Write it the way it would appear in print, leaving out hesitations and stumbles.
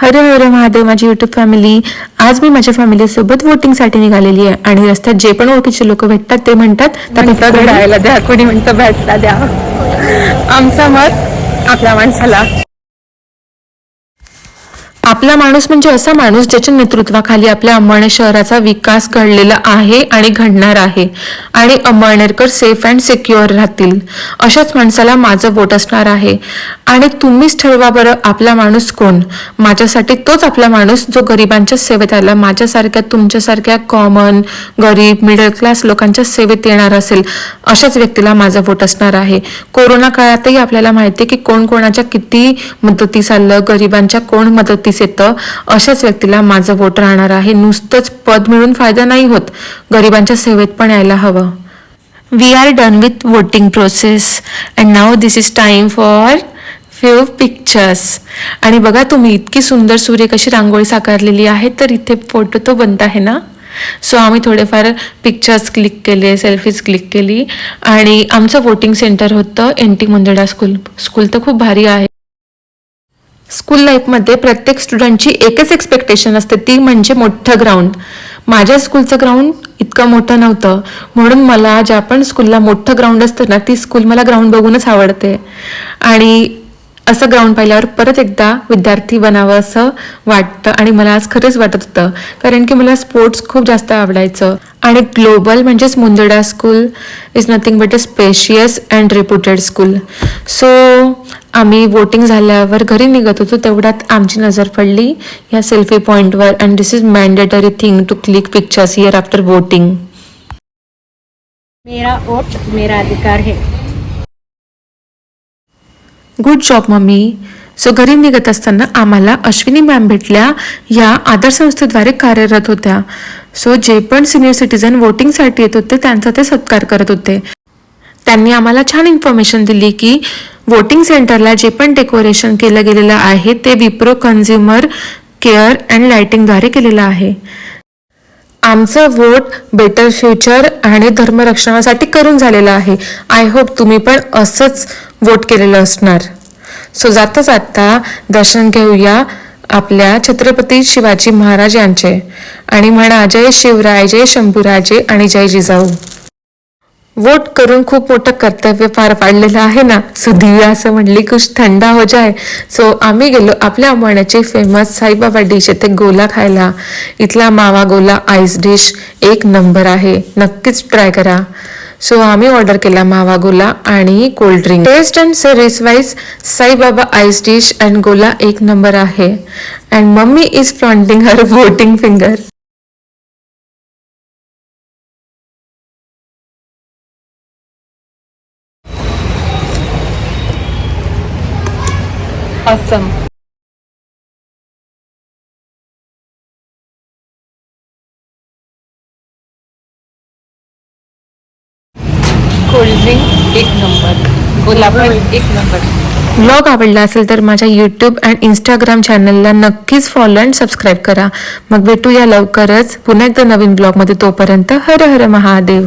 हर हर महादेव माझी YouTube family. आज मी माझ्या फॅमिलीसोबत वोटिंगसाठी निघालेली आहे आणि रस्त्यात जे पण ओळखीचे लोक भेटतात ते म्हणतात त्या घड्याळाला द्या, कोणी म्हणतं बॅटला द्या. आमचं मत आपल्या माणसाला. आपला माणूस म्हणजे असा माणूस ज्याच्या नेतृत्वाखाली आपल्या अंमळनेर शहराचा विकास घडलेला आहे आणि घडणार आहे आणि अंमळनेरकर सेफ अँड सिक्युअर राहतील. अशाच माणसाला माझं वोट असणार आहे. आणि तुम्हीच ठरवा बरं आपला माणूस कोण. माझ्यासाठी तोच आपला माणूस जो गरिबांच्या सेवेत आला, माझ्यासारख्या तुमच्यासारख्या कॉमन गरीब मिडल क्लास लोकांच्या सेवेत येणार असेल, अशाच व्यक्तीला माझं वोट असणार आहे. कोरोना काळातही आपल्याला माहिती आहे की कोण कोणाच्या किती मदतीस आलं, गरिबांच्या कोण मदतीस येतं, अशाच व्यक्तीला माझं वोट राहणार आहे. नुसतंच पद मिळून फायदा नाही होत, गरिबांच्या सेवेत पण यायला हवं. We are done with voting process and now this is time for few pictures. आणि बघा तुम्ही इतकी सुंदर सूर्य कशी रांगोळी साकारलेली आहे, तर इथे फोटो तो बनत आहे ना. सो आम्ही थोडेफार पिक्चर्स क्लिक केले, सेल्फीज क्लिक केली. आणि आमचं वोटिंग सेंटर होतं NT मुंदडा स्कूल तर खूप भारी आहे. स्कूल लाईफमध्ये प्रत्येक स्टुडंटची एकच एक्सपेक्टेशन असते, ती म्हणजे मोठं ग्राउंड. माझ्या स्कूलचं ग्राउंड इतकं मोठं नव्हतं, म्हणून मला ज्या पण स्कूलला मोठं ग्राउंड असतं ना, ती स्कूल मला ग्राउंड बघूनच आवडते. आणि असं ग्राउंड पाहिल्यावर परत एकदा विद्यार्थी बनावं असं वाटतं. आणि मला आज खरंच वाटत होतं, कारण की मला स्पोर्ट्स खूप जास्त आवडायचं. आणि ग्लोबल म्हणजेच Mundada school is nothing but a spacious and reputed school. So आम्ही वोटिंग झाल्यावर घरी निघत होतो, तेवढ्यात आमची नजर पडली या सेल्फी पॉईंटवर. And this is mandatory thing to click pictures here after voting. मेरा वोट मेरा अधिकार है. Good job mummy. सो घरी निघत असताना आम्हाला अश्विनी मॅम भेटल्या, या आदर्श संस्थेद्वारे कार्यरत होत्या. सो जे पण सिनियर सिटीजन वोटिंगसाठी येत होते त्यांचा ते सत्कार करत होते. त्यांनी आम्हाला छान इन्फॉर्मेशन दिली की वोटिंग सेंटरला जे पण डेकोरेशन केलं गेलेलं आहे ते विप्रो कन्झ्युमर केअर अँड लाइटिंगद्वारे केलेलं आहे. आमचं वोट बेटर फ्युचर आणि धर्मरक्षणासाठी करून झालेलं आहे. आय होप तुम्ही पण असंच वोट केलेलं असणार. सो जाता जाता दर्शन घेऊया आपल्या छत्रपती शिवाजी महाराज यांचे आणि म्हणा जय शिवराय, जय शंभूराजे आणि जय जिजाऊ. वोट करून खूप मोठं कर्तव्य पार पाडलेलं आहे ना. सो दिव्या असं म्हणली कुछ थंडा हो जाय. सो आम्ही गेलो आपल्या अंमळनेरची फेमस साईबाबा डिश येथे गोला खायला. इथला मावा गोला आईस डिश एक नंबर आहे, नक्कीच ट्राय करा. सो आम्ही ऑर्डर केला मावा गोला आणि cold drink. Taste and service wise Saibaba ice dish and गोला एक नंबर आहे. And mummy is flaunting her voting finger. Awesome. Cold drink एक नंबर, गोलापण एक नंबर. ब्लॉग आवडला असेल तर माझ्या यूट्यूब अँड इंस्टाग्राम चॅनलला नक्कीच फॉलो अँड सबस्क्राईब करा. मग भेटूया लवकरच पुन्हा एकदा नवीन ब्लॉगमध्ये. तोपर्यंत हर हर महादेव.